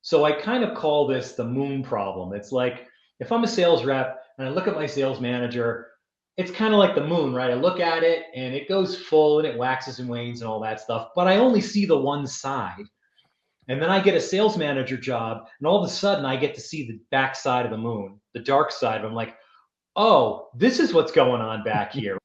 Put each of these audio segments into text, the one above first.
So I kind of call this the moon problem. It's like if I'm a sales rep and I look at my sales manager, it's kind of like the moon, right? I look at it and it goes full and it waxes and wanes and all that stuff, but I only see the one side. And then I get a sales manager job, and all of a sudden I get to see the back side of the moon, the dark side. I'm like, oh, this is what's going on back here.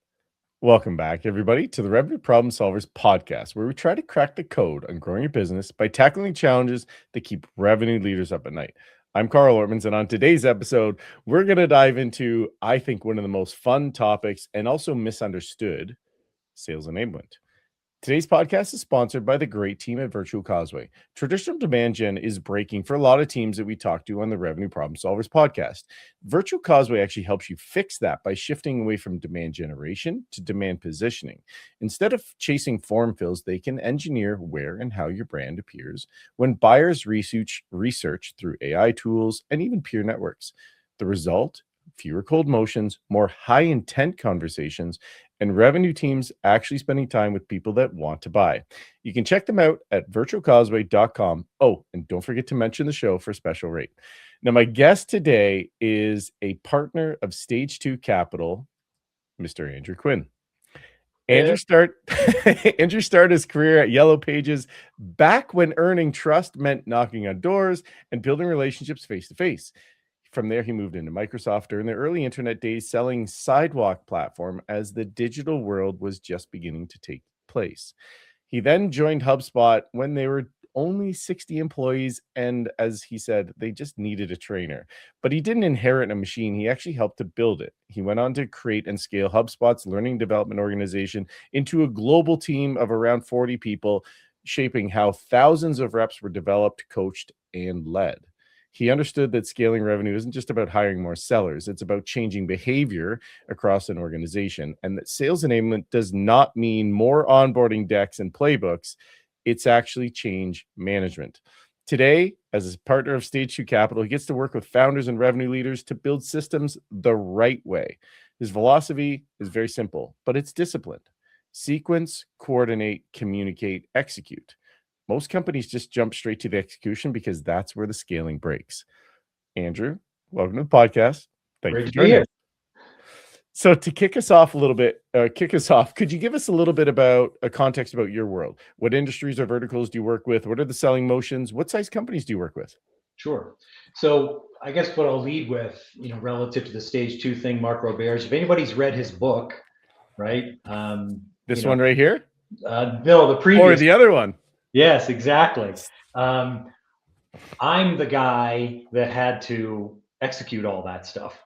Welcome back, everybody, to the Revenue Problem Solvers podcast, where we try to crack the code on growing your business by tackling challenges that keep revenue leaders up at night. I'm Carl Ortmans, and on today's episode, we're going to dive into, I think, one of the most fun topics and also misunderstood: sales enablement. Today's podcast is sponsored by the great team at Virtual Causeway. Traditional demand gen is breaking for a lot of teams that we talk to on the Revenue Problem Solvers podcast. Virtual Causeway actually helps you fix that by shifting away from demand generation to demand positioning. Instead of chasing form fills, they can engineer where and how your brand appears when buyers research through AI tools and even peer networks. The result? Fewer cold motions, more high intent conversations, and revenue teams actually spending time with people that want to buy. You can check them out at virtualcauseway.com. Oh, and don't forget to mention the show for a special rate. Now, my guest today is a partner of Stage 2 Capital, Mr. Andrew Quinn. Andrew started his career at Yellow Pages back when earning trust meant knocking on doors and building relationships face to face. From there, he moved into Microsoft during the early internet days, selling Sidewalk platform as the digital world was just beginning to take place. He then joined HubSpot when they were only 60 employees, and as he said, they just needed a trainer. But he didn't inherit a machine. He actually helped to build it. He went on to create and scale HubSpot's learning development organization into a global team of around 40 people, shaping how thousands of reps were developed, coached, and led. He understood that scaling revenue isn't just about hiring more sellers. It's about changing behavior across an organization. And that sales enablement does not mean more onboarding decks and playbooks. It's actually change management. Today, as a partner of Stage 2 Capital, he gets to work with founders and revenue leaders to build systems the right way. His philosophy is very simple, but it's disciplined. Sequence, coordinate, communicate, execute. Most companies just jump straight to the execution because that's where the scaling breaks. Andrew, welcome to the podcast. Thank you for joining us. So to kick us off, could you give us a little bit about a context about your world? What industries or verticals do you work with? What are the selling motions? What size companies do you work with? Sure. So I guess what I'll lead with, relative to the Stage 2 thing, Mark Roberge, if anybody's read his book, right? This one right here? No, the previous. Or the other one. Yes, exactly. I'm the guy that had to execute all that stuff.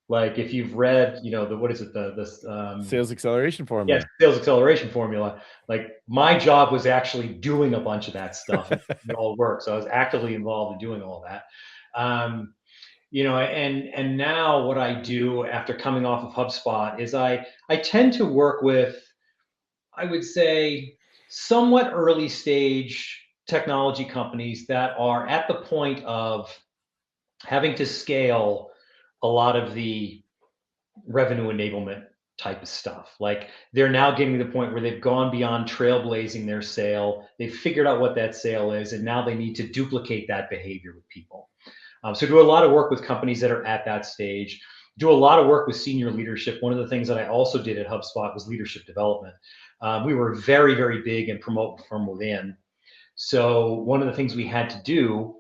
Like if you've read, what is it? The sales acceleration formula. Yes, sales acceleration formula. Like my job was actually doing a bunch of that stuff. It all worked. So I was actively involved in doing all that. And now what I do after coming off of HubSpot is I tend to work with, I would say, somewhat early stage technology companies that are at the point of having to scale a lot of the revenue enablement type of stuff. Like they're now getting to the point where they've gone beyond trailblazing their sale. They've figured out what that sale is, and now they need to duplicate that behavior with people. So do a lot of work with companies that are at that stage. Do a lot of work with senior leadership. One of the things that I also did at HubSpot was leadership development. We were very, very big in promote from within. So one of the things we had to do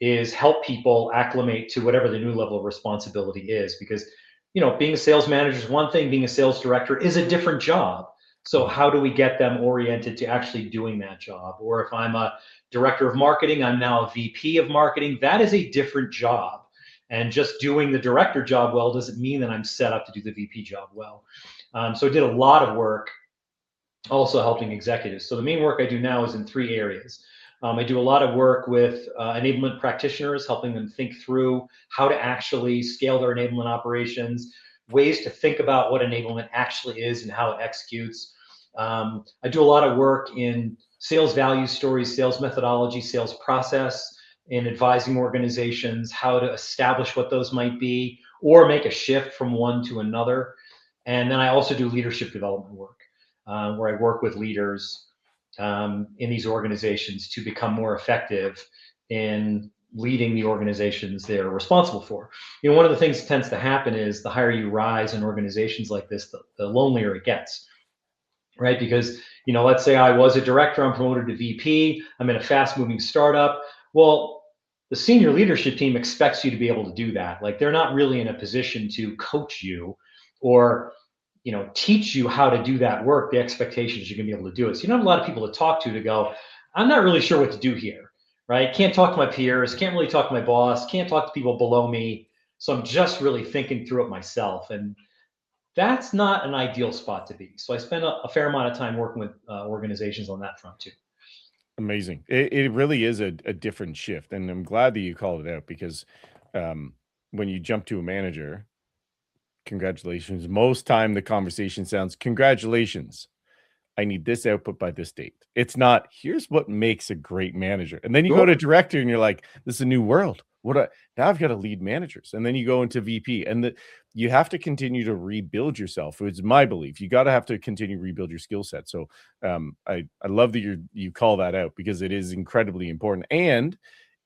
is help people acclimate to whatever the new level of responsibility is, because being a sales manager is one thing, being a sales director is a different job. So how do we get them oriented to actually doing that job? Or if I'm a director of marketing, I'm now a VP of marketing. That is a different job. And just doing the director job well doesn't mean that I'm set up to do the VP job well. So I did a lot of work also helping executives. So the main work I do now is in 3 areas. I do a lot of work with enablement practitioners, helping them think through how to actually scale their enablement operations, ways to think about what enablement actually is and how it executes. I do a lot of work in sales value stories, sales methodology, sales process, in advising organizations how to establish what those might be or make a shift from one to another. And then I also do leadership development work, where I work with leaders in these organizations to become more effective in leading the organizations they're responsible for. One of the things that tends to happen is the higher you rise in organizations like this, the lonelier it gets, right? Because, let's say I was a director, I'm promoted to VP, I'm in a fast moving startup. Well, the senior leadership team expects you to be able to do that. Like, they're not really in a position to coach you or teach you how to do that work. The expectation is you're going to be able to do it. So you don't have a lot of people to talk to go, I'm not really sure what to do here, right? Can't talk to my peers, can't really talk to my boss, can't talk to people below me. So I'm just really thinking through it myself. And that's not an ideal spot to be. So I spend a fair amount of time working with organizations on that front too. Amazing. It really is a different shift. And I'm glad that you called it out because when you jump to a manager, congratulations. Most time the conversation sounds, congratulations, I need this output by this date. It's not, here's what makes a great manager. And then you go to director and you're like, this is a new world. Now I've got to lead managers. And then you go into VP and you have to continue to rebuild yourself. It's my belief. You got to have to continue to rebuild your skill set. So I love that you call that out because it is incredibly important. And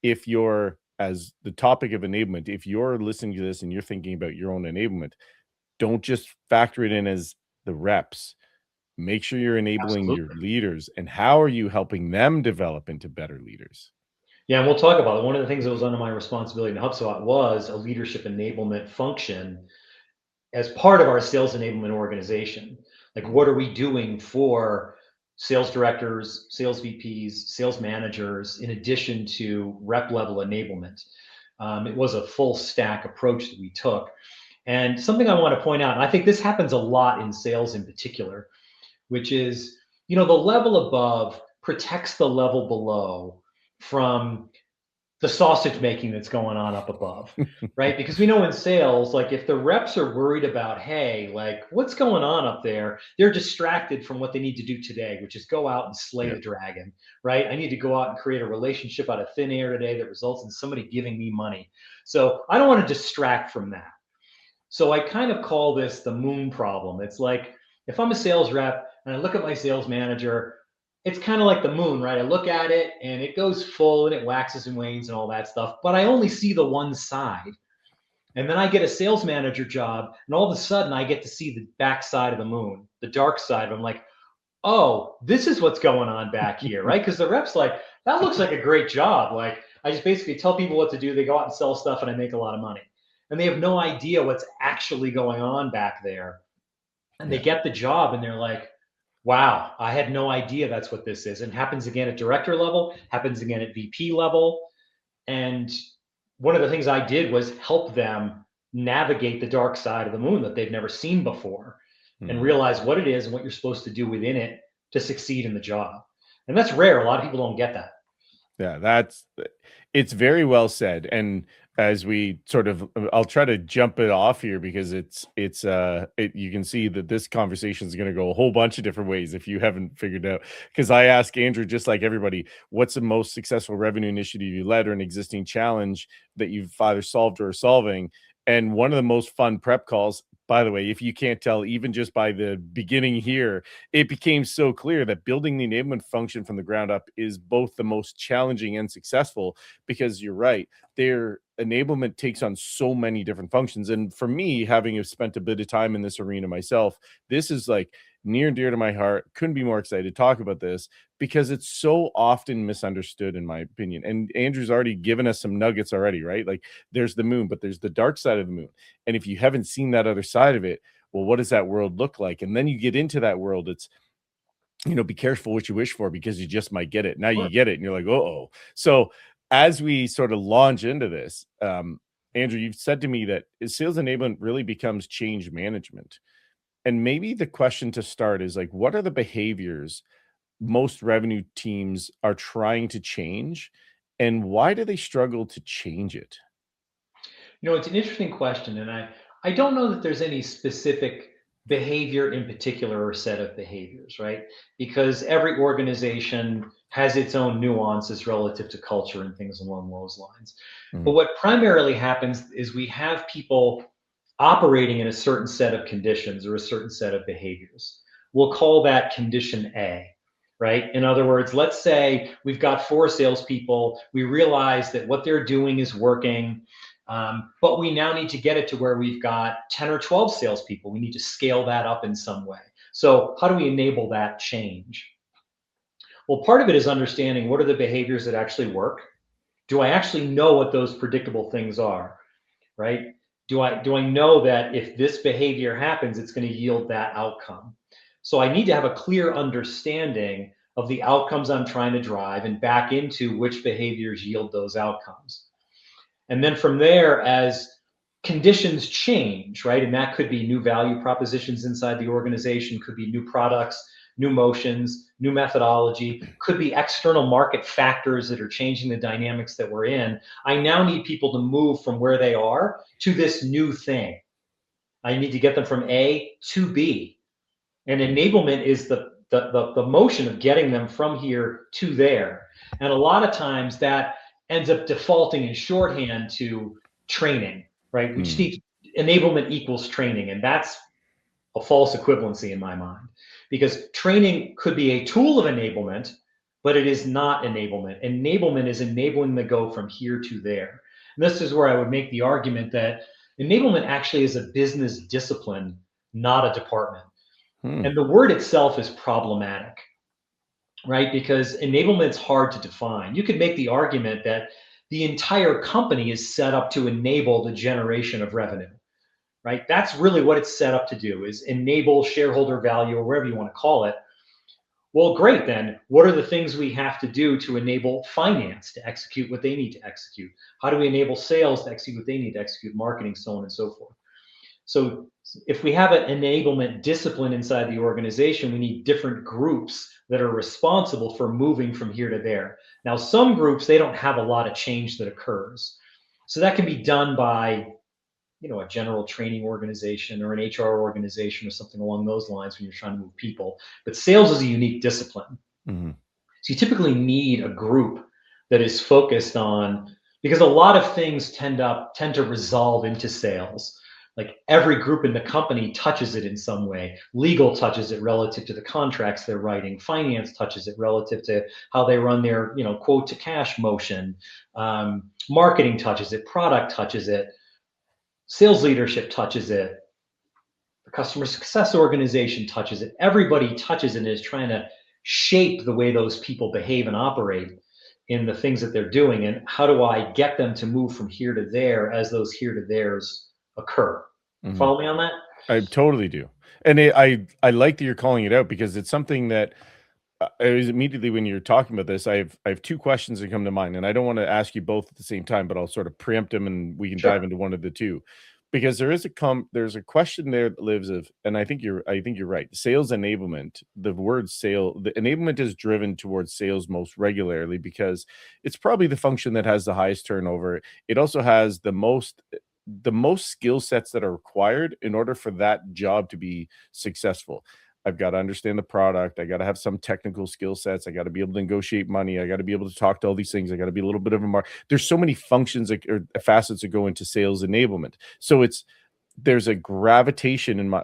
if you're, as the topic of enablement, if you're listening to this and you're thinking about your own enablement, don't just factor it in as the reps. Make sure you're enabling your leaders. And how are you helping them develop into better leaders? Yeah, and we'll talk about it. One of the things that was under my responsibility in HubSpot was a leadership enablement function as part of our sales enablement organization. Like, what are we doing for sales directors, sales VPs, sales managers, in addition to rep level enablement? It was a full stack approach that we took. And something I want to point out, and I think this happens a lot in sales in particular, which is, the level above protects the level below from the sausage making that's going on up above, right? Because we know in sales, like, if the reps are worried about, hey, like, what's going on up there, they're distracted from what they need to do today, which is go out and slay the dragon, right? I need to go out and create a relationship out of thin air today that results in somebody giving me money. So I don't want to distract from that. So I kind of call this the moon problem. It's like, if I'm a sales rep and I look at my sales manager, it's kind of like the moon, right? I look at it and it goes full and it waxes and wanes and all that stuff, but I only see the one side. And then I get a sales manager job and all of a sudden I get to see the back side of the moon, the dark side. I'm like, oh, this is what's going on back here, right? Because the rep's like, that looks like a great job. Like, I just basically tell people what to do. They go out and sell stuff and I make a lot of money. And they have no idea what's actually going on back there. And they get the job and they're like, wow, I had no idea that's what this is. And happens again at director level, happens again at VP level. And one of the things I did was help them navigate the dark side of the moon that they've never seen before and realize what it is and what you're supposed to do within it to succeed in the job. And that's rare. A lot of people don't get that. Yeah, it's very well said. And as we sort of, I'll try to jump it off here because you can see that this conversation is going to go a whole bunch of different ways if you haven't figured out. Because I ask Andrew, just like everybody, what's the most successful revenue initiative you led or an existing challenge that you've either solved or are solving? And one of the most fun prep calls, by the way, if you can't tell, even just by the beginning here, it became so clear that building the enablement function from the ground up is both the most challenging and successful, because you're right, their enablement takes on so many different functions. And for me, having spent a bit of time in this arena myself, this is like near and dear to my heart. Couldn't be more excited to talk about this because it's so often misunderstood, in my opinion. And Andrew's already given us some nuggets already, right? Like, there's the moon, but there's the dark side of the moon. And if you haven't seen that other side of it, well, what does that world look like? And then you get into that world, it's, be careful what you wish for because you just might get it. Now you get it and you're like, uh-oh. So as we sort of launch into this, Andrew, you've said to me that sales enablement really becomes change management. And maybe the question to start is like, what are the behaviors most revenue teams are trying to change, and why do they struggle to change it? It's an interesting question, and I don't know that there's any specific behavior in particular or set of behaviors, right? Because every organization has its own nuances relative to culture and things along those lines. But what primarily happens is we have people operating in a certain set of conditions or a certain set of behaviors. We'll call that condition A. right? In other words, let's say we've got 4 salespeople. We realize that what they're doing is working, but we now need to get it to where we've got 10 or 12 salespeople. We need to scale that up in some way. So how do we enable that change? Well, part of it is understanding what are the behaviors that actually work. Do I actually know what those predictable things are, right? Do I know that if this behavior happens, it's going to yield that outcome? So I need to have a clear understanding of the outcomes I'm trying to drive and back into which behaviors yield those outcomes. And then from there, as conditions change, right? And that could be new value propositions inside the organization, could be new products, new motions, new methodology, could be external market factors that are changing the dynamics that we're in. I now need people to move from where they are to this new thing. I need to get them from A to B. And enablement is the motion of getting them from here to there. And a lot of times that ends up defaulting in shorthand to training, right? We just need enablement equals training. And that's a false equivalency in my mind, because training could be a tool of enablement, but it is not enablement. Enablement is enabling the go from here to there. And this is where I would make the argument that enablement actually is a business discipline, not a department. And the word itself is problematic, right? Because enablement's hard to define. You could make the argument that the entire company is set up to enable the generation of revenue, right? That's really what it's set up to do, is enable shareholder value, or whatever you want to call it. Well, great, then what are the things we have to do to enable finance to execute what they need to execute? How do we enable sales to execute what they need to execute, marketing, so on and so forth? So if we have an enablement discipline inside the organization, we need different groups that are responsible for moving from here to there. Now, some groups, they don't have a lot of change that occurs. So that can be done by, a general training organization or an HR organization or something along those lines when you're trying to move people. But sales is a unique discipline. So you typically need a group that is focused on, because a lot of things tend to resolve into sales. Like every group in the company touches it in some way. Legal touches it relative to the contracts they're writing. Finance touches it relative to how they run their, quote to cash motion. Marketing touches it. Product touches it. Sales leadership touches it. The customer success organization touches it. Everybody touches it and is trying to shape the way those people behave and operate in the things that they're doing. And how do I get them to move from here to there as those here to theirs occur? Follow me on that? I totally do. And I like that you're calling it out, because it's something that I was immediately, when you're talking about this, I have 2 questions that come to mind, and I don't want to ask you both at the same time, but I'll sort of preempt them and we can dive into one of the 2. Because there's a question there that lives of, and I think you're right. Sales enablement, the enablement is driven towards sales most regularly because it's probably the function that has the highest turnover. It also has the most skill sets that are required in order for that job to be successor's. I've got to understand the product. I got to have some technical skill sets. I got to be able to negotiate money. I got to be able to talk to all these things. I got to be a little bit of a There's so many functions or facets that go into sales enablement. So there's a gravitational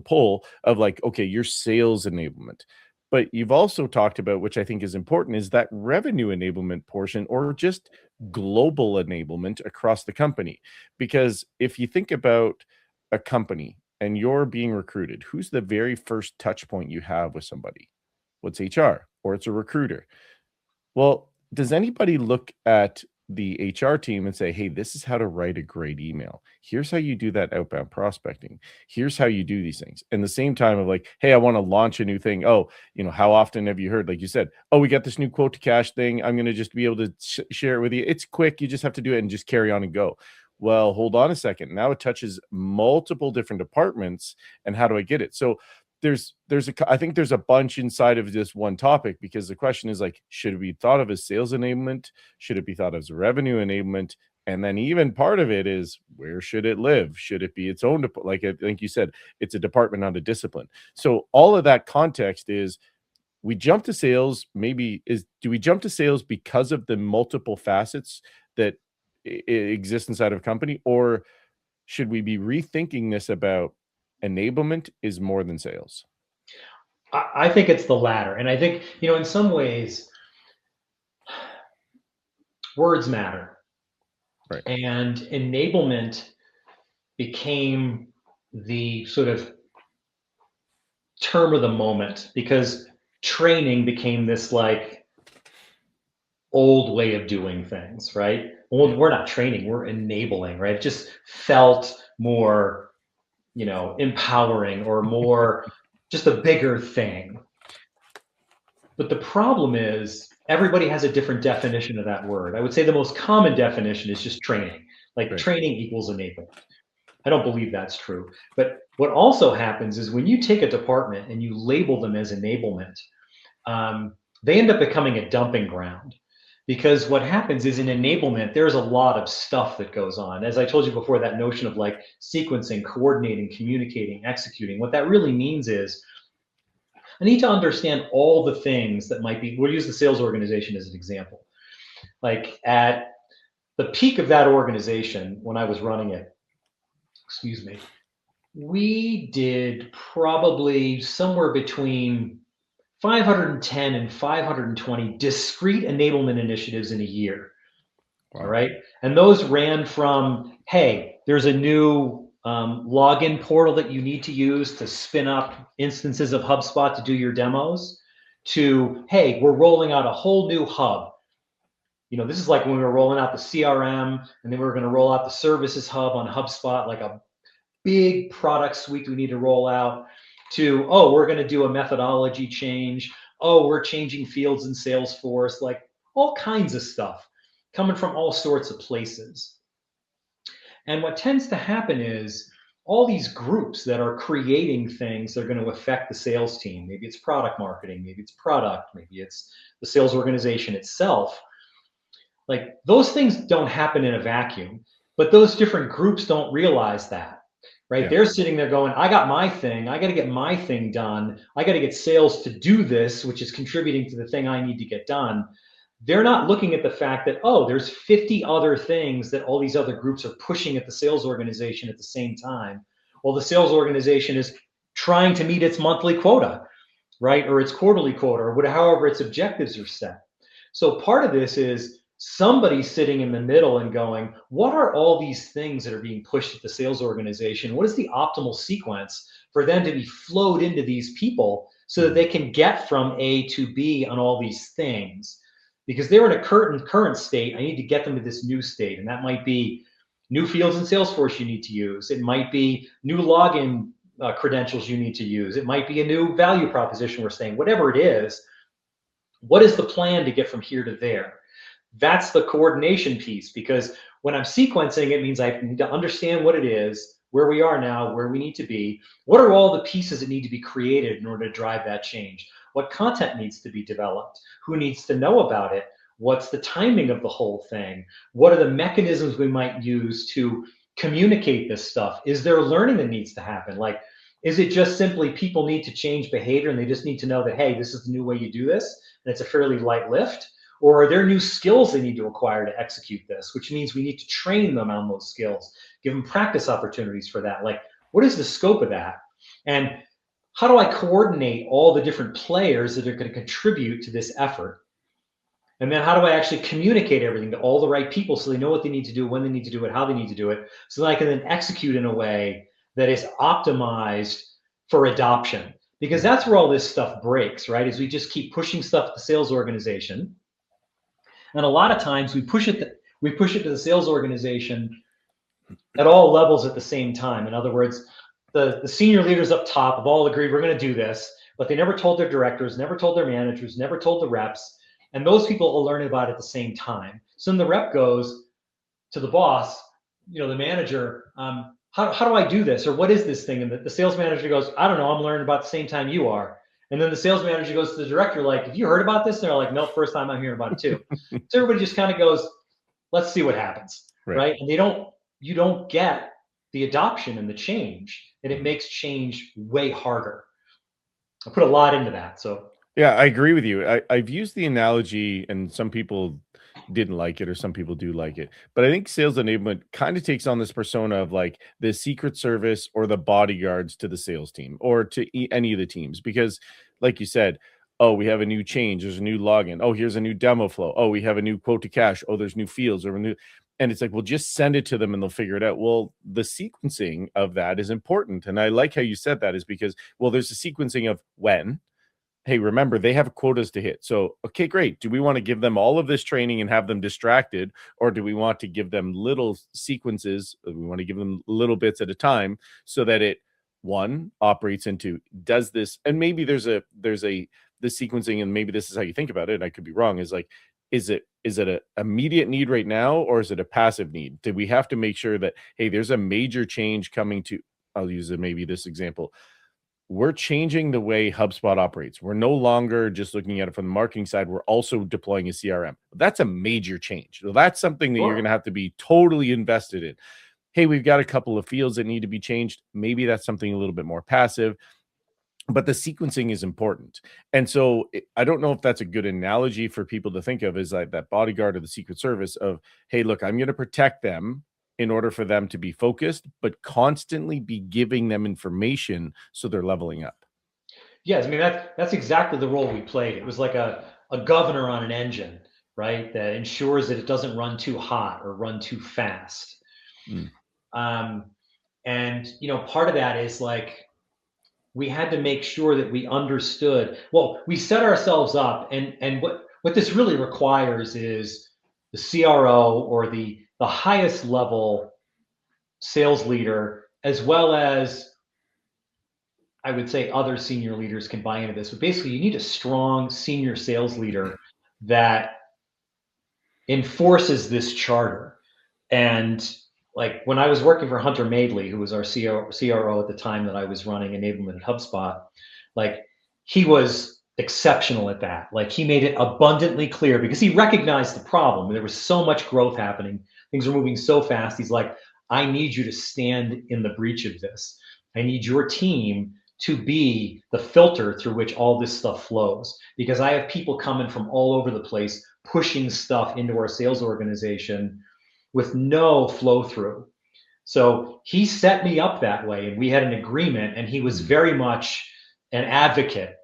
pull of like, okay, your sales enablement. But you've also talked about, which I think is important, is that revenue enablement portion, or just global enablement across the company. Because if you think about a company and you're being recruited, who's the very first touch point you have with somebody? What's HR, or it's a recruiter? Well, does anybody look at the HR team and say, hey, this is how to write a great email. Here's how you do that outbound prospecting. Here's how you do these things. And the same time of like, hey, I want to launch a new thing. Oh, how often have you heard, like you said, oh, we got this new quote to cash thing. I'm going to just be able to share it with you. It's quick. You just have to do it and just carry on and go. Well, hold on a second. Now it touches multiple different departments. And how do I get it? So I think there's a bunch inside of this one topic, because the question is like, should it be thought of as sales enablement? Should it be thought of as revenue enablement? And then even part of it is, where should it live? Should it be its own? Like I think you said, it's a department, not a discipline. So all of that context is, we jump to sales. Do we jump to sales because of the multiple facets that exist inside of a company, or should we be rethinking this about enablement is more than sales? I think it's the latter. And I think, in some ways, words matter. Right. And enablement became the sort of term of the moment because training became this like old way of doing things, right? Well, we're not training, we're enabling, right? It just felt more, empowering or more just a bigger thing. But the problem is everybody has a different definition of that word. I would say the most common definition is just training, like Right. training equals enablement. I don't believe that's true. But what also happens is when you take a department and you label them as enablement, they end up becoming a dumping ground. Because what happens is in enablement, there's a lot of stuff that goes on. As I told you before, that notion of like sequencing, coordinating, communicating, executing, what that really means is I need to understand all the things that might be, we'll use the sales organization as an example. Like at the peak of that organization, when I was running it, excuse me, we did probably somewhere between 510 and 520 discrete enablement initiatives in a year. Wow. All right. And those ran from, hey, there's a new login portal that you need to use to spin up instances of HubSpot to do your demos, to, hey, we're rolling out a whole new hub. This is like when we were rolling out the CRM, and then we were going to roll out the services hub on HubSpot, like a big product suite we need to roll out, to, oh, we're going to do a methodology change. Oh, we're changing fields in Salesforce, like all kinds of stuff coming from all sorts of places. And what tends to happen is all these groups that are creating things that are going to affect the sales team, maybe it's product marketing, maybe it's product, maybe it's the sales organization itself, like those things don't happen in a vacuum, but those different groups don't realize that, right? Yeah. They're sitting there going, I got my thing, I got to get my thing done, I got to get sales to do this, which is contributing to the thing I need to get done. They're not looking at the fact that, oh, there's 50 other things that all these other groups are pushing at the sales organization at the same time. Well, the sales organization is trying to meet its monthly quota, right? Or its quarterly quota, or whatever, however its objectives are set. So part of this is somebody sitting in the middle and going, what are all these things that are being pushed at the sales organization? What is the optimal sequence for them to be flowed into these people so that they can get from A to B on all these things? Because they're in a current state, I need to get them to this new state. And that might be new fields in Salesforce you need to use. It might be new login credentials you need to use. It might be a new value proposition we're saying, whatever it is. What is the plan to get from here to there? That's the coordination piece, because when I'm sequencing, it means I need to understand what it is, where we are now, where we need to be. What are all the pieces that need to be created in order to drive that change? What content needs to be developed? Who needs to know about it? What's the timing of the whole thing? What are the mechanisms we might use to communicate this stuff? Is there learning that needs to happen? Like, is it just simply people need to change behavior and they just need to know that, hey, this is the new way you do this, and it's a fairly light lift? Or are there new skills they need to acquire to execute this, which means we need to train them on those skills, give them practice opportunities for that? Like, what is the scope of that? And how do I coordinate all the different players that are going to contribute to this effort? And then how do I actually communicate everything to all the right people so they know what they need to do, when they need to do it, how they need to do it, so that I can then execute in a way that is optimized for adoption? Because that's where all this stuff breaks, right? Is we just keep pushing stuff to the sales organization. And a lot of times we push it to the sales organization at all levels at the same time. In other words, the senior leaders up top have all agreed we're going to do this, but they never told their directors, never told their managers, never told the reps, and those people will learn about it at the same time. So then the rep goes to the boss, the manager, how do I do this, or what is this thing? And the sales manager goes, I don't know, I'm learning about the same time you are. And then the sales manager goes to the director, like, have you heard about this? And they're like, no, first time I'm hearing about it too. So everybody just kind of goes, let's see what happens, right? And you don't get the adoption and the change, and it makes change way harder. I put a lot into that. So yeah, I agree with you. I've used the analogy, and some people didn't like it, or some people do like it. But I think sales enablement kind of takes on this persona of like the secret service or the bodyguards to the sales team or to any of the teams, because like you said, oh, we have a new change, there's a new login, oh, here's a new demo flow, oh, we have a new quote to cash, oh, there's new fields or a new, and it's like, well, just send it to them and they'll figure it out. Well, the sequencing of that is important. And I like how you said that, is because, well, there's a sequencing of when, hey, remember, they have quotas to hit. So, okay, great. Do we want to give them all of this training and have them distracted? Or do we want to give them little sequences? We want to give them little bits at a time so that it, one, operates into, does this, and maybe there's the sequencing, and maybe this is how you think about it, and I could be wrong, is like, is it an immediate need right now, or is it a passive need? Do we have to make sure that, hey, there's a major change coming to, I'll use maybe this example, we're changing the way HubSpot operates. We're no longer just looking at it from the marketing side. We're also deploying a CRM. That's a major change. So that's something that you're going to have to be totally invested in. Hey, we've got a couple of fields that need to be changed. Maybe that's something a little bit more passive, but the sequencing is important. And so I don't know if that's a good analogy for people to think of, as like that bodyguard of the Secret Service of, hey, look, I'm going to protect them in order for them to be focused, but constantly be giving them information so they're leveling up. Yes, I mean, that's exactly the role we played. It was like a governor on an engine, right? That ensures that it doesn't run too hot or run too fast. And part of that is like, we had to make sure that we understood, well, we set ourselves up, and what this really requires is the CRO, or the highest level sales leader, as well as, I would say, other senior leaders can buy into this. But basically, you need a strong senior sales leader that enforces this charter. And like when I was working for Hunter Madeley, who was our CRO at the time that I was running Enablement at HubSpot, like he was exceptional at that. Like he made it abundantly clear, because he recognized the problem. There was so much growth happening. Things were moving so fast. He's like, I need you to stand in the breach of this. I need your team to be the filter through which all this stuff flows, because I have people coming from all over the place pushing stuff into our sales organization with no flow through. So he set me up that way, and we had an agreement, and he was very much an advocate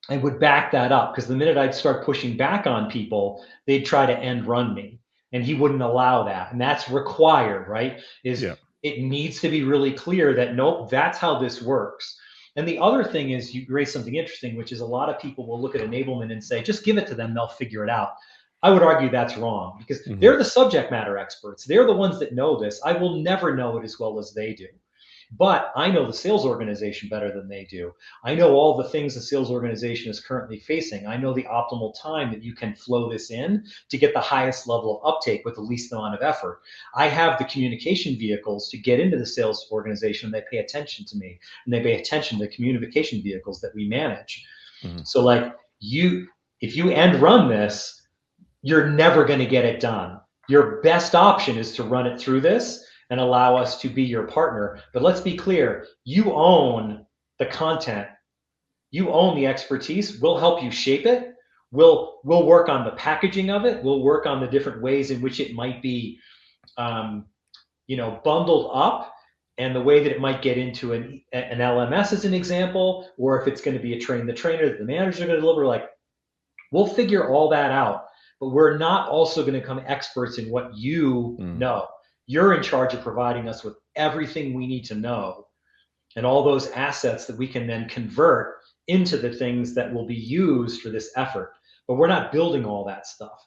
and would back that up, because the minute I'd start pushing back on people, they'd try to end run me, and he wouldn't allow that. And that's required, right? It needs to be really clear that, nope, that's how this works. And the other thing is, you raised something interesting, which is a lot of people will look at enablement and say, just give it to them, they'll figure it out. I would argue that's wrong, because they're the subject matter experts. They're the ones that know this. I will never know it as well as they do. But I know the sales organization better than they do. I know all the things the sales organization is currently facing. I know the optimal time that you can flow this in to get the highest level of uptake with the least amount of effort. I have the communication vehicles to get into the sales organization. They pay attention to me, and they pay attention to the communication vehicles that we manage. So like if you end run this, you're never going to get it done. Your best option is to run it through this and allow us to be your partner. But let's be clear, you own the content. You own the expertise. We'll help you shape it. We'll work on the packaging of it. We'll work on the different ways in which it might be bundled up, and the way that it might get into an LMS as an example, or if it's going to be a train the trainer that the managers are going to deliver. Like, we'll figure all that out. But we're not also going to become experts in what you know. You're in charge of providing us with everything we need to know, and all those assets that we can then convert into the things that will be used for this effort. But we're not building all that stuff.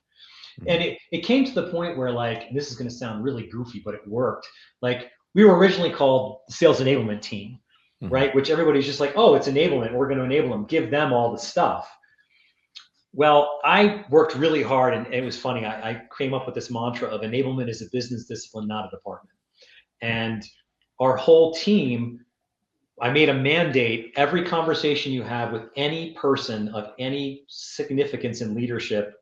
And it came to the point where, like, and this is going to sound really goofy, but it worked. Like, we were originally called the sales enablement team, right? Which everybody's just like, oh, it's enablement. We're going to enable them, give them all the stuff. Well, I worked really hard, and it was funny. I came up with this mantra of enablement is a business discipline, not a department. And our whole team, I made a mandate: every conversation you have with any person of any significance in leadership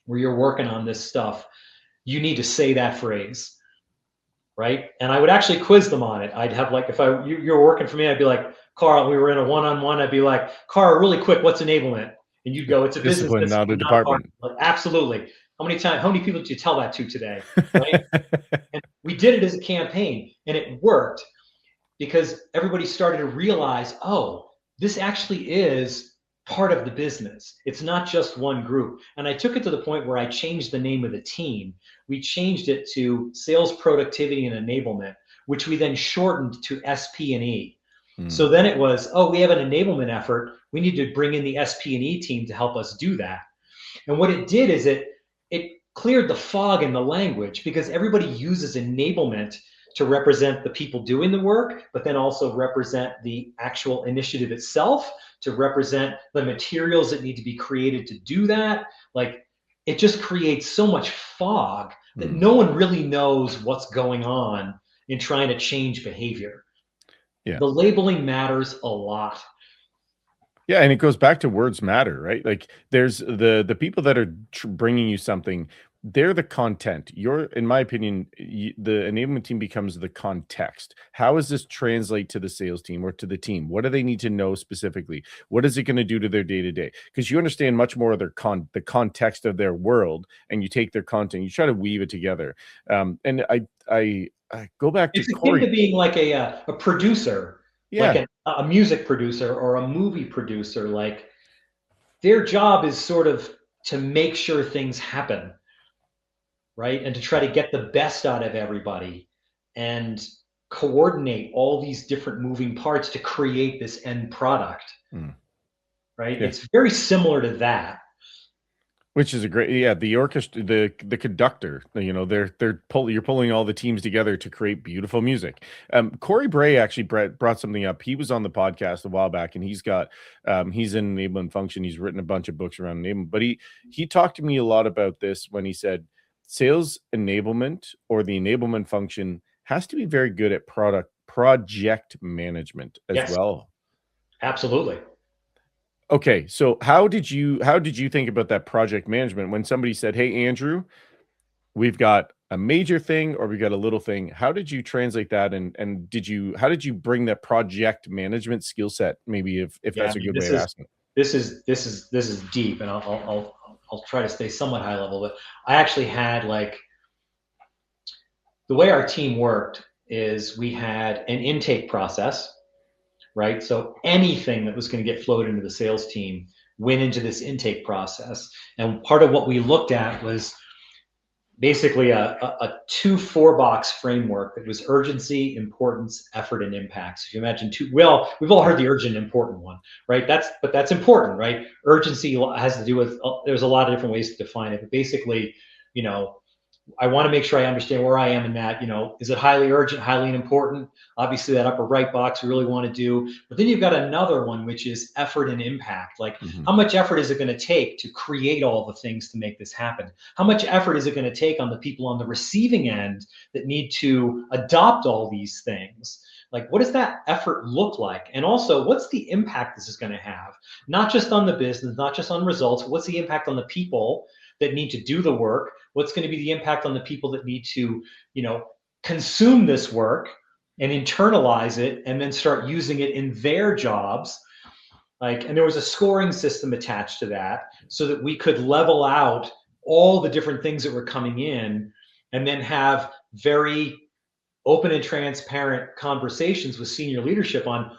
where you're working on this stuff, you need to say that phrase, right? And I would actually quiz them on it. I'd have, like, if you're working for me, I'd be like, Carl, we were in a one-on-one, I'd be like, Carl, really quick, what's enablement? And you'd go, it's a discipline, not a department. Like, absolutely. How many people did you tell that to today? Right? And we did it as a campaign, and it worked, because everybody started to realize, oh, this actually is part of the business. It's not just one group. And I took it to the point where I changed the name of the team. We changed it to Sales Productivity and Enablement, which we then shortened to SP&E. So then it was, oh, we have an enablement effort. We need to bring in the SP&E team to help us do that. And what it did is it cleared the fog in the language, because everybody uses enablement to represent the people doing the work, but then also represent the actual initiative itself, to represent the materials that need to be created to do that. Like, it just creates so much fog that no one really knows what's going on in trying to change behavior. Yeah. The labeling matters a lot. Yeah, and it goes back to words matter, right? Like, there's the people that are bringing you something, they're the content. You're, in my opinion, the enablement team becomes the context. How does this translate to the sales team or to the team? What do they need to know specifically? What is it going to do to their day to day? Because you understand much more of their the context of their world, and you take their content, you try to weave it together. And I go back to It's akin Corey. to being like a producer. Yeah. Like a music producer or a movie producer. Like, their job is sort of to make sure things happen, right? And to try to get the best out of everybody and coordinate all these different moving parts to create this end product, right? Yeah. It's very similar to that. Which is a great, yeah, the orchestra, the conductor, you know, you're pulling all the teams together to create beautiful music. Corey Bray actually brought something up. He was on the podcast a while back, and he's in enablement function. He's written a bunch of books around enablement, but he talked to me a lot about this when he said sales enablement, or the enablement function, has to be very good at project management as well. Absolutely. Okay, so how did you think about that project management when somebody said, "Hey, Andrew, we've got a major thing or we've got a little thing"? How did you translate that, and how did you bring that project management skill set? Maybe if that's a good way of asking it. This is deep, and I'll try to stay somewhat high level. But I actually had, like, the way our team worked is we had an intake process. Right? So anything that was going to get flowed into the sales team went into this intake process. And part of what we looked at was basically a 2-4 box framework that was urgency, importance, effort, and impact. So if you imagine we've all heard the urgent and important one, right? But that's important, right? Urgency has to do with, there's a lot of different ways to define it, but basically, you know, I want to make sure I understand where I am in that. You know, is it highly urgent, highly important? Obviously, that upper right box we really want to do. But then you've got another one, which is effort and impact. Like, how much effort is it going to take to create all the things to make this happen? How much effort is it going to take on the people on the receiving end that need to adopt all these things? Like, what does that effort look like? And also, what's the impact this is going to have? Not just on the business, not just on results. What's the impact on the people that need to do the work? What's going to be the impact on the people that need to, you know, consume this work and internalize it and then start using it in their jobs? Like, and there was a scoring system attached to that so that we could level out all the different things that were coming in, and then have very open and transparent conversations with senior leadership on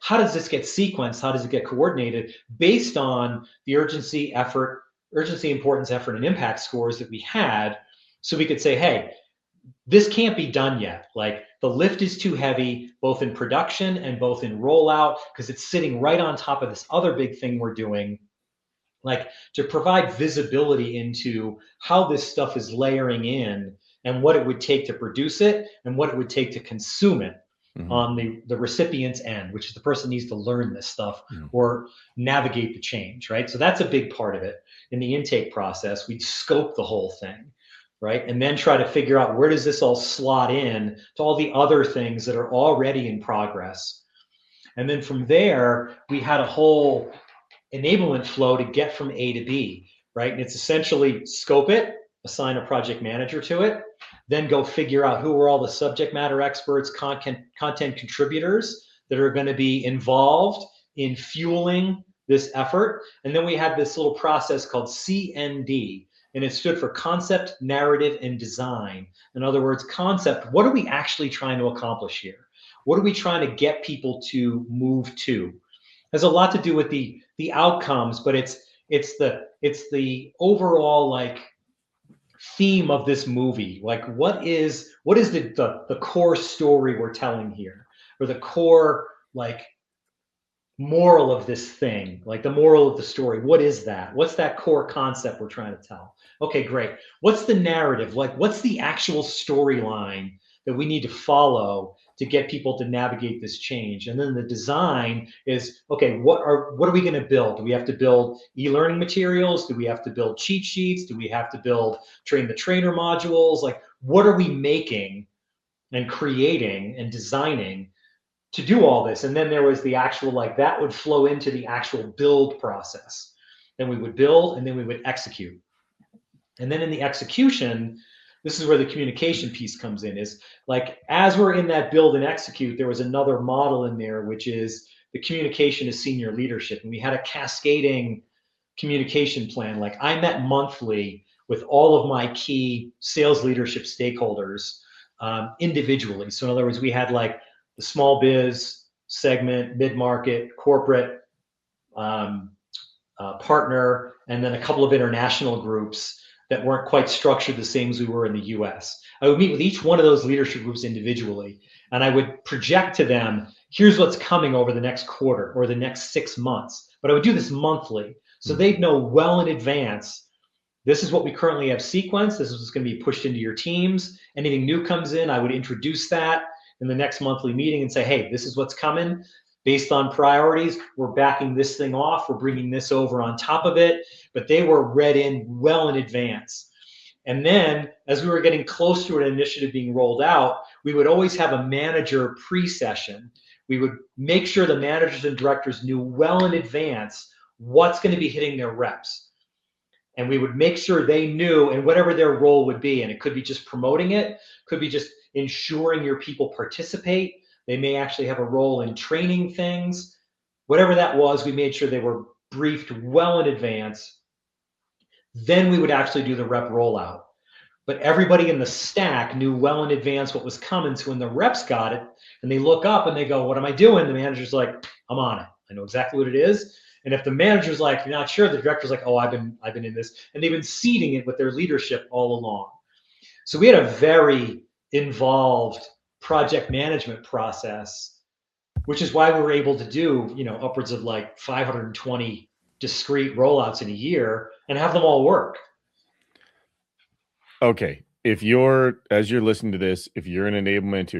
how does this get sequenced? How does it get coordinated based on the urgency, importance, effort, and impact scores that we had, so we could say, hey, this can't be done yet. Like, the lift is too heavy, both in production and both in rollout, because it's sitting right on top of this other big thing we're doing. Like, to provide visibility into how this stuff is layering in and what it would take to produce it and what it would take to consume it on the recipient's end, which is the person needs to learn this stuff or navigate the change, right? So that's a big part of it. In the intake process, we'd scope the whole thing, right? And then try to figure out, where does this all slot in to all the other things that are already in progress. And then from there, we had a whole enablement flow to get from A to B, right? And it's essentially scope it, assign a project manager to it, then go figure out who are all the subject matter experts, content contributors that are going to be involved in fueling this effort. And then we had this little process called CND, and it stood for concept, narrative, and design. In other words, concept, what are we actually trying to accomplish here? What are we trying to get people to move to? has a lot to do with the outcomes, but it's the overall like theme of this movie. Like what is the core story we're telling here, or the core like moral of this thing, like the moral of the story. What is that? What's that core concept we're trying to tell? Okay, great. What's the narrative? Like what's the actual storyline that we need to follow to get people to navigate this change? And then the design is, okay, what are we going to build? Do we have to build e-learning materials? Do we have to build cheat sheets? Do we have to build train the trainer modules? Like what are we making and creating and designing to do all this? And then there was the actual, like that would flow into the actual build process. Then we would build and then we would execute. And then in the execution, this is where the communication piece comes in, is like, as we're in that build and execute, there was another model in there, which is the communication to senior leadership. And we had a cascading communication plan. Like I met monthly with all of my key sales leadership stakeholders individually. So in other words, we had like the small biz segment, mid-market, corporate, partner, and then a couple of international groups that weren't quite structured the same as we were in the US. I would meet with each one of those leadership groups individually, and I would project to them, here's what's coming over the next quarter or the next 6 months. But I would do this monthly. So they'd know well in advance, this is what we currently have sequenced. This is what's going to be pushed into your teams. Anything new comes in, I would introduce that in the next monthly meeting and say, hey, this is what's coming. Based on priorities, we're backing this thing off. We're bringing this over on top of it. But they were read in well in advance. And then as we were getting close to an initiative being rolled out, we would always have a manager pre-session. We would make sure the managers and directors knew well in advance what's going to be hitting their reps. And we would make sure they knew, and whatever their role would be. And it could be just promoting it, could be just ensuring your people participate. They may actually have a role in training things. Whatever that was, we made sure they were briefed well in advance. Then we would actually do the rep rollout. But everybody in the stack knew well in advance what was coming. So when the reps got it and they look up and they go, what am I doing? The manager's like, I'm on it. I know exactly what it is. And if the manager's like, you're not sure, the director's like, oh, I've been in this. And they've been seeding it with their leadership all along. So we had a very involved project management process, which is why we were able to do, upwards of like 520 discrete rollouts in a year and have them all work. Okay. As you're listening to this, if you're an enablement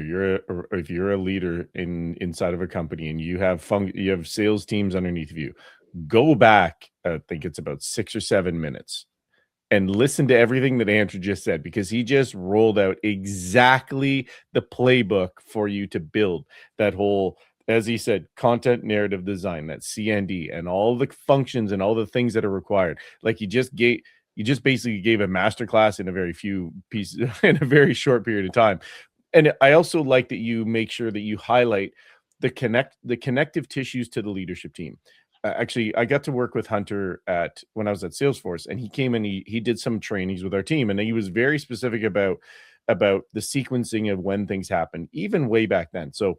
or if you're a leader inside of a company and you have sales teams underneath of you, go back, I think it's about 6 or 7 minutes, and listen to everything that Andrew just said, because he just rolled out exactly the playbook for you to build that whole, as he said, content narrative design, that CND, and all the functions and all the things that are required. Like you just basically gave a masterclass in a very few pieces in a very short period of time. And I also like that you make sure that you highlight the connective tissues to the leadership team. Actually, I got to work with Hunter when I was at Salesforce, and he came and he did some trainings with our team, and he was very specific about the sequencing of when things happen, even way back then. So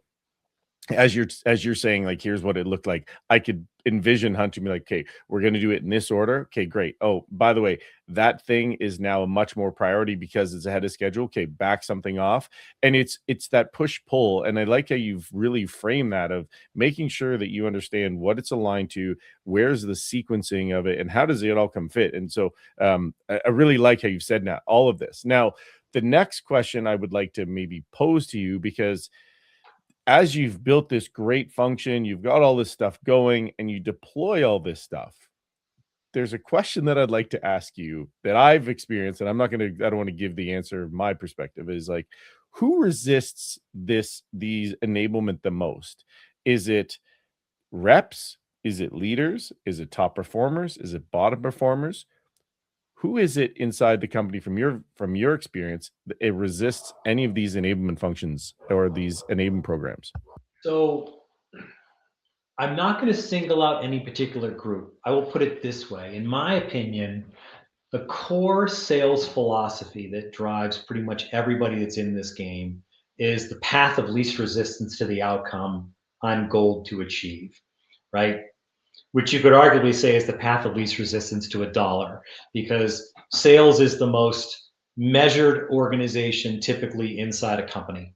as you're saying, like, here's what it looked like, I could envision Hunter be like, okay, we're going to do it in this order. Okay, great. Oh, by the way, that thing is now a much more priority because it's ahead of schedule. Okay, back something off. And it's that push pull. And I like how you've really framed that, of making sure that you understand what it's aligned to, where's the sequencing of it, and how does it all come fit. And so I really like how you've said now all of this. Now, the next question I would like to maybe pose to you, because as you've built this great function, you've got all this stuff going, and you deploy all this stuff, there's a question that I'd like to ask you that I've experienced, and I don't want to give the answer of my perspective, is like, who resists these enablement the most? Is it reps? Is it leaders? Is it top performers? Is it bottom performers? Who is it inside the company from your experience that it resists any of these enablement functions or these enablement programs? So I'm not going to single out any particular group. I will put it this way. In my opinion, the core sales philosophy that drives pretty much everybody that's in this game is the path of least resistance to the outcome I'm goaled to achieve, right? which you could arguably say is the path of least resistance to a dollar, because sales is the most measured organization typically inside a company.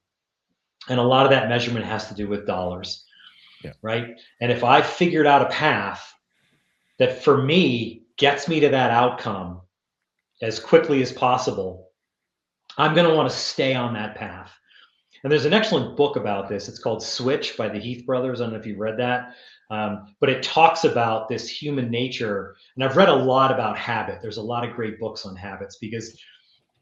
And a lot of that measurement has to do with dollars, right? And if I figured out a path that for me gets me to that outcome as quickly as possible, I'm going to want to stay on that path. And there's an excellent book about this. It's called Switch by the Heath brothers. I don't know if you've read that, but it talks about this human nature. And I've read a lot about habit. There's a lot of great books on habits because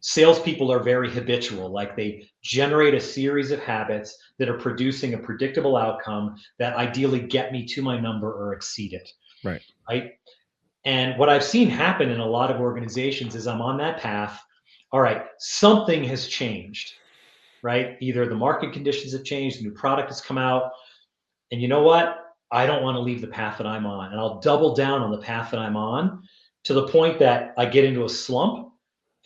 salespeople are very habitual. Like they generate a series of habits that are producing a predictable outcome that ideally get me to my number or exceed it. Right. Right. And what I've seen happen in a lot of organizations is I'm on that path. All right, something has changed, right? Either the market conditions have changed, a new product has come out, and you know what? I don't want to leave the path that I'm on, and I'll double down on the path that I'm on to the point that I get into a slump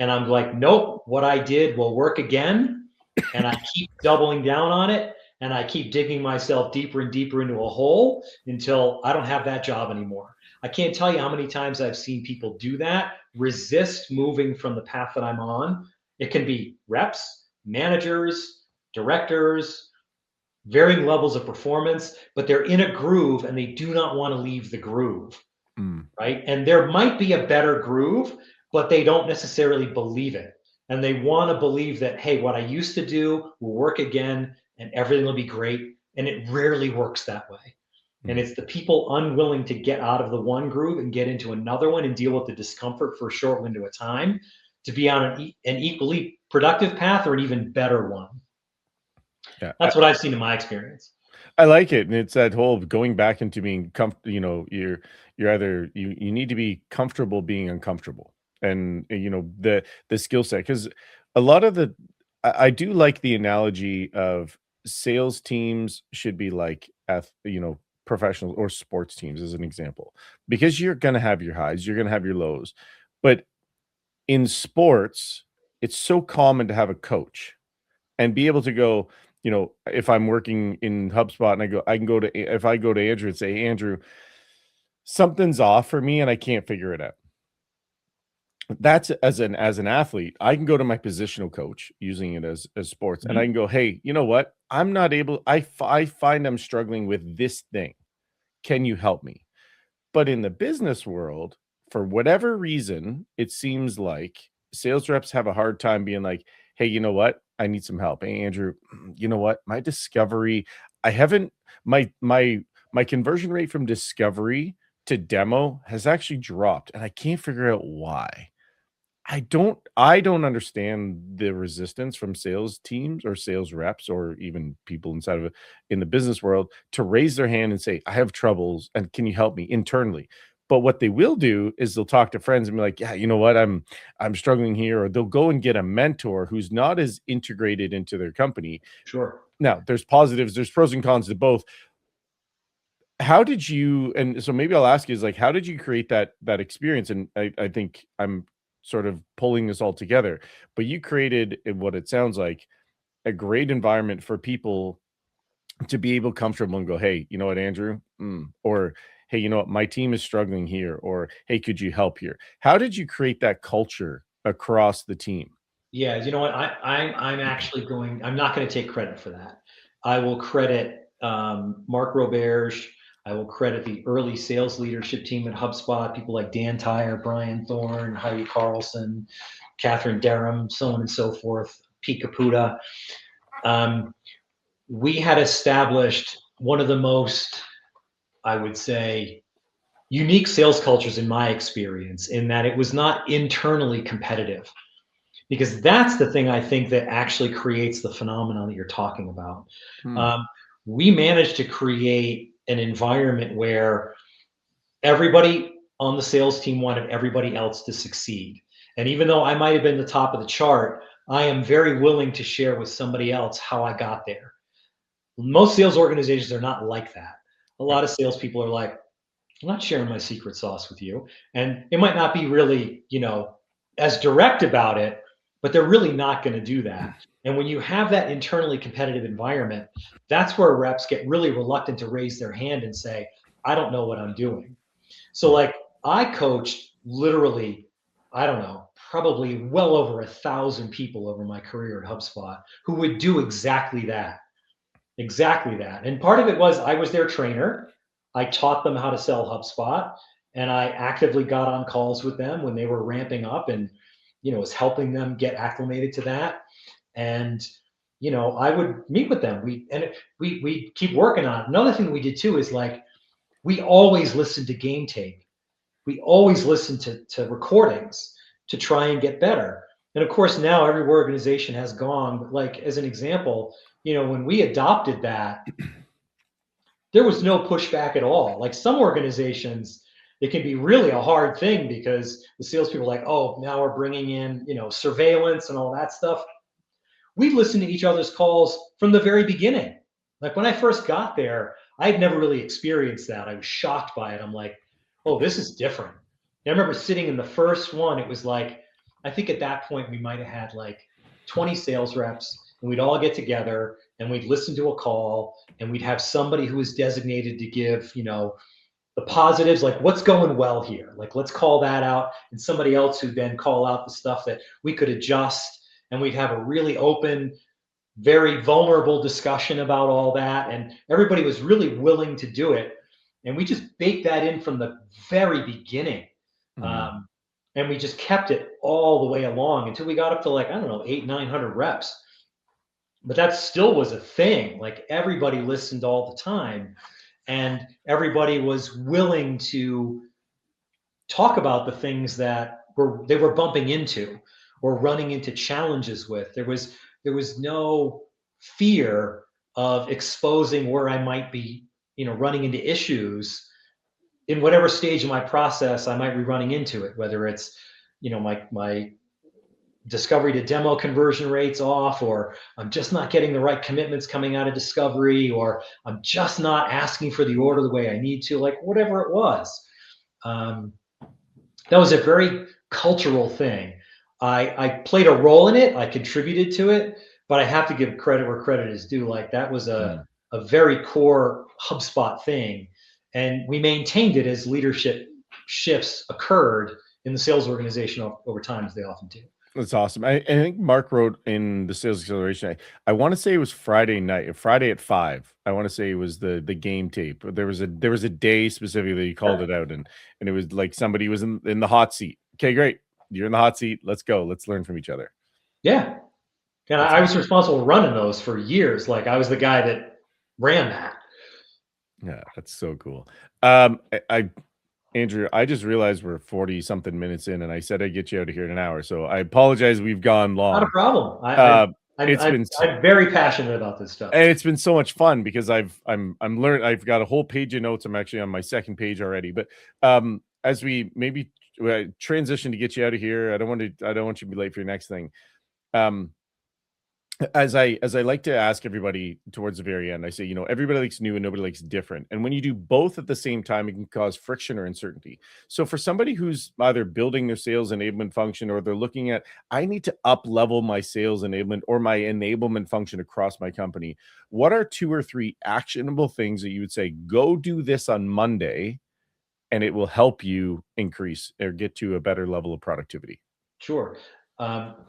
and I'm like, nope, what I did will work again. And I keep doubling down on it, and I keep digging myself deeper and deeper into a hole until I don't have that job anymore. I can't tell you how many times I've seen people do that, resist moving from the path that I'm on. It can be reps, managers, directors, varying levels of performance, but they're in a groove and they do not want to leave the groove, right? And there might be a better groove, but they don't necessarily believe it. And they want to believe that, hey, what I used to do will work again and everything will be great. And it rarely works that way. And it's the people unwilling to get out of the one groove and get into another one and deal with the discomfort for a short window of time to be on an equally productive path or an even better one. Yeah, that's what I've seen in my experience. I like it. And it's that whole going back into being comfortable, you know, you're either, you need to be comfortable being uncomfortable. And, you know, the skill set, because a lot of I do like the analogy of sales teams should be like, you know, professional or sports teams as an example, because you're going to have your highs, you're going to have your lows. But in sports, it's so common to have a coach and be able to go, you know, if I'm working in HubSpot and I can go to, if I go to Andrew and say, hey, Andrew, something's off for me and I can't figure it out. That's as an athlete, I can go to my positional coach using it as sports, and I can go, hey, you know what? I'm not able, I find I'm struggling with this thing. Can you help me? But in the business world, for whatever reason, it seems like sales reps have a hard time being like, hey, you know what? I need some help. Hey, Andrew, you know what? My discovery, I haven't, my conversion rate from discovery to demo has actually dropped, and I can't figure out why. I don't understand the resistance from sales teams or sales reps or even people inside of it in the business world to raise their hand and say, I have troubles and can you help me internally? But what they will do is they'll talk to friends and be like, yeah, you know what? I'm struggling here. Or they'll go and get a mentor who's not as integrated into their company. Sure. Now, there's positives, there's pros and cons to both. How did you, and so maybe I'll ask you, is like, how did you create that experience? And I think I'm sort of pulling this all together, but you created what it sounds like a great environment for people to be able comfortable and go, hey, you know what, Andrew, or hey, you know what, my team is struggling here, or hey, could you help here? How did you create that culture across the team? Yeah, you know what, I'm actually I'm not going to take credit for that. I will credit Mark Roberge. I will credit the early sales leadership team at HubSpot, people like Dan Tyre, Brian Thorne, Heidi Carlson, Catherine Derham, so on and so forth, Pete Caputa. We had established one of the most, I would say, unique sales cultures in my experience, in that it was not internally competitive. Because that's the thing I think that actually creates the phenomenon that you're talking about. We managed to create an environment where everybody on the sales team wanted everybody else to succeed. And even though I might have been the top of the chart, I am very willing to share with somebody else how I got there. Most sales organizations are not like that. A lot of salespeople are like, I'm not sharing my secret sauce with you. And it might not be really, you know, as direct about it, but they're really not going to do that. And when you have that internally competitive environment, that's where reps get really reluctant to raise their hand and say, I don't know what I'm doing. So like I coached literally, I don't know, probably well over 1,000 people over my career at HubSpot who would do exactly that. Exactly that. And part of it was I was their trainer. I taught them how to sell HubSpot, and I actively got on calls with them when they were ramping up and, was helping them get acclimated to that. And, I would meet with them. We keep working on it. Another thing we did too is like we always listened to game tape. We always listened to recordings to try and get better. And of course, now every organization has gone, but like as an example, when we adopted that, there was no pushback at all. Like some organizations, it can be really a hard thing because the salespeople are like, oh, now we're bringing in, surveillance and all that stuff. We listened to each other's calls from the very beginning. Like when I first got there, I'd never really experienced that. I was shocked by it. I'm like, oh, this is different. And I remember sitting in the first one, it was like, I think at that point we might have had like 20 sales reps, and we'd all get together and we'd listen to a call, and we'd have somebody who was designated to give, the positives, like what's going well here, like let's call that out, and somebody else who then call out the stuff that we could adjust, and we'd have a really open, very vulnerable discussion about all that, and everybody was really willing to do it, and we just baked that in from the very beginning. And we just kept it all the way along until we got up to like, I don't know, 800-900 reps. But that still was a thing. Like everybody listened all the time, and everybody was willing to talk about the things that they were bumping into or running into challenges with. There was no fear of exposing where I might be, running into issues in whatever stage of my process I might be running into it, whether it's, my discovery to demo conversion rates off, or I'm just not getting the right commitments coming out of discovery, or I'm just not asking for the order the way I need to, like whatever it was. That was a very cultural thing. I played a role in it. I contributed to it, but I have to give credit where credit is due. Like that was a very core HubSpot thing. And we maintained it as leadership shifts occurred in the sales organization over time, as they often do. That's awesome. I think Mark wrote in the sales acceleration. I want to say it was Friday night, Friday at 5. I want to say it was the game tape. There was a day specifically that he called it out, and it was like somebody was in the hot seat. Okay, great. You're in the hot seat. Let's go. Let's learn from each other. Yeah. And I was responsible for running those for years. Like I was the guy that ran that. Yeah, that's so cool. Andrew, I just realized we're 40 something minutes in, and I said I'd get you out of here in an hour. So I apologize. We've gone long. Not a problem. I'm very passionate about this stuff. And it's been so much fun because I'm learning. I've got a whole page of notes. I'm actually on my second page already. But as we maybe transition to get you out of here, I don't want you to be late for your next thing. As I like to ask everybody towards the very end, I say, everybody likes new and nobody likes different. And when you do both at the same time, it can cause friction or uncertainty. So for somebody who's either building their sales enablement function, or they're looking at, I need to up level my sales enablement or my enablement function across my company, what are 2 or 3 actionable things that you would say, go do this on Monday, and it will help you increase or get to a better level of productivity? Sure.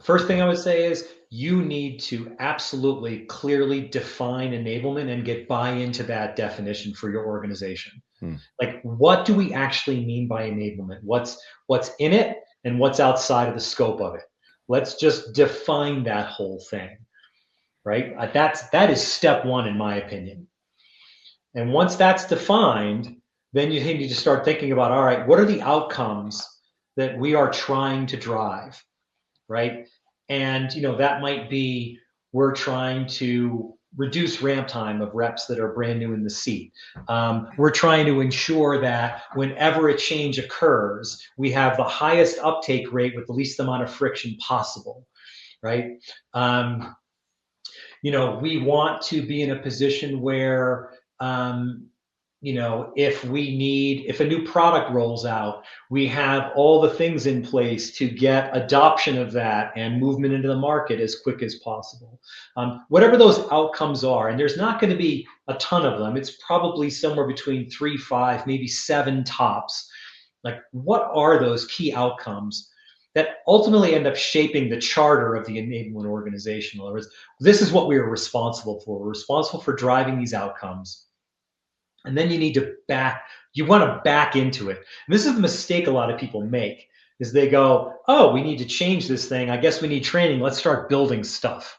First thing I would say is you need to absolutely clearly define enablement and get buy-in to that definition for your organization. Like, what do we actually mean by enablement? What's in it and what's outside of the scope of it? Let's just define that whole thing, right? That is step one, in my opinion. And once that's defined, then you need to start thinking about, all right, what are the outcomes that we are trying to drive? Right. And, that might be, we're trying to reduce ramp time of reps that are brand new in the seat. We're trying to ensure that whenever a change occurs, we have the highest uptake rate with the least amount of friction possible. Right. We want to be in a position where, if a new product rolls out, we have all the things in place to get adoption of that and movement into the market as quick as possible. Whatever those outcomes are, and there's not going to be a ton of them, it's probably somewhere between 3, 5, maybe 7 tops. Like, what are those key outcomes that ultimately end up shaping the charter of the enablement organization? In other words, this is what we are responsible for. We're responsible for driving these outcomes. And then you want to back into it. And this is the mistake a lot of people make, is they go, oh, we need to change this thing. I guess we need training. Let's start building stuff,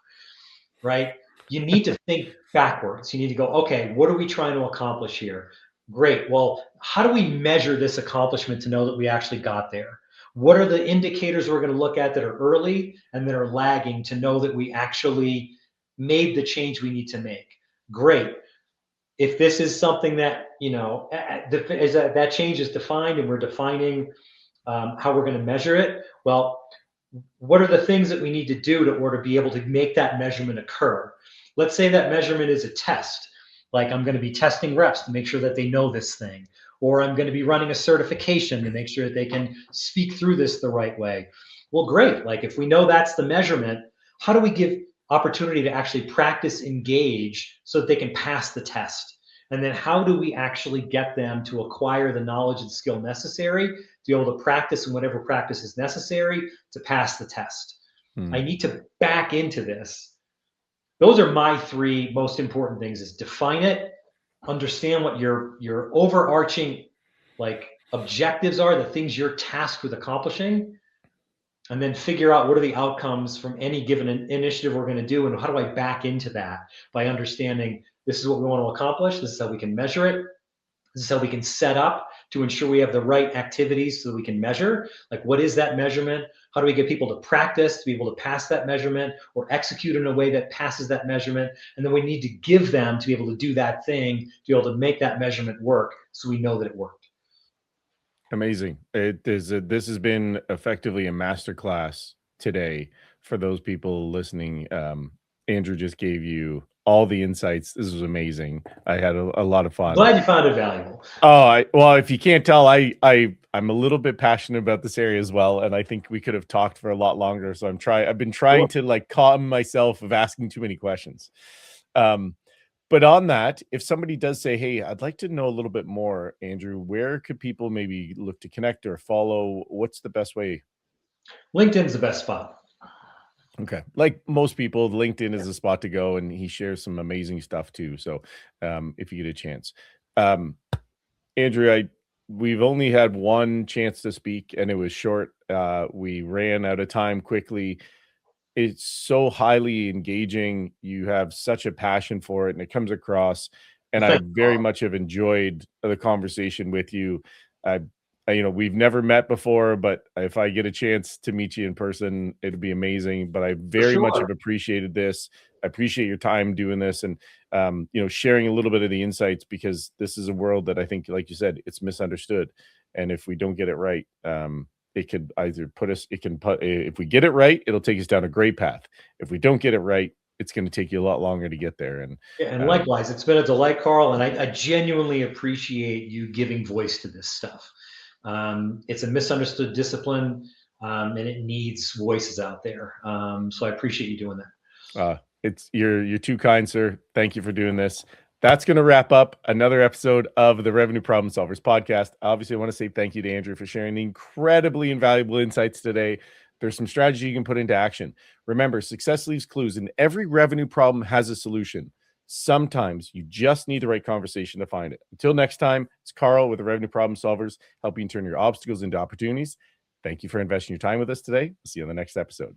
right? You need to think backwards. You need to go, okay, what are we trying to accomplish here? Great. Well, how do we measure this accomplishment to know that we actually got there? What are the indicators we're going to look at that are early and that are lagging to know that we actually made the change we need to make? Great. If this is something that, that change is defined and we're defining how we're going to measure it, well, what are the things that we need to do in order to be able to make that measurement occur? Let's say that measurement is a test. Like, I'm going to be testing reps to make sure that they know this thing, or I'm going to be running a certification to make sure that they can speak through this the right way. Well, great. Like, if we know that's the measurement, how do we give opportunity to actually practice, engage, so that they can pass the test? And then how do we actually get them to acquire the knowledge and skill necessary to be able to practice in whatever practice is necessary to pass the test? I need to back into this. Those are my 3 most important things: is define it, understand what your overarching objectives are, the things you're tasked with accomplishing, and then figure out what are the outcomes from any given initiative we're going to do, and how do I back into that by understanding this is what we want to accomplish, this is how we can measure it, this is how we can set up to ensure we have the right activities so that we can measure. Like, what is that measurement? How do we get people to practice to be able to pass that measurement or execute in a way that passes that measurement? And then we need to give them to be able to do that thing, to be able to make that measurement work so we know that it worked. Amazing. This has been effectively a masterclass today for those people listening. Andrew just gave you all the insights. This was amazing. I had a lot of fun. Glad you found it valuable. Oh, well, if you can't tell, I'm a little bit passionate about this area as well, and I think we could have talked for a lot longer. So I've been trying to calm myself of asking too many questions. But on that, if somebody does say, hey, I'd like to know a little bit more, Andrew, where could people maybe look to connect or follow? What's the best way? LinkedIn's the best spot. Okay. Like most people, LinkedIn is the spot to go, and he shares some amazing stuff too. So if you get a chance. Andrew, we've only had one chance to speak, and it was short. We ran out of time quickly. It's so highly engaging. You have such a passion for it, and it comes across. And I very much have enjoyed the conversation with you. We've never met before, but if I get a chance to meet you in person, it'd be amazing. But I very much have appreciated this. I appreciate your time doing this and, sharing a little bit of the insights, because this is a world that I think, like you said, it's misunderstood. And if we don't get it right, it could either if we get it right, it'll take us down a great path. If we don't get it right, it's going to take you a lot longer to get there. And likewise, it's been a delight, Carl. And I genuinely appreciate you giving voice to this stuff. It's a misunderstood discipline, and it needs voices out there. So I appreciate you doing that. You're too kind, sir. Thank you for doing this. That's going to wrap up another episode of the Revenue Problem Solvers podcast. Obviously, I want to say thank you to Andrew for sharing the incredibly invaluable insights today. There's some strategy you can put into action. Remember, success leaves clues, and every revenue problem has a solution. Sometimes you just need the right conversation to find it. Until next time, it's Carl with the Revenue Problem Solvers, helping you turn your obstacles into opportunities. Thank you for investing your time with us today. See you on the next episode.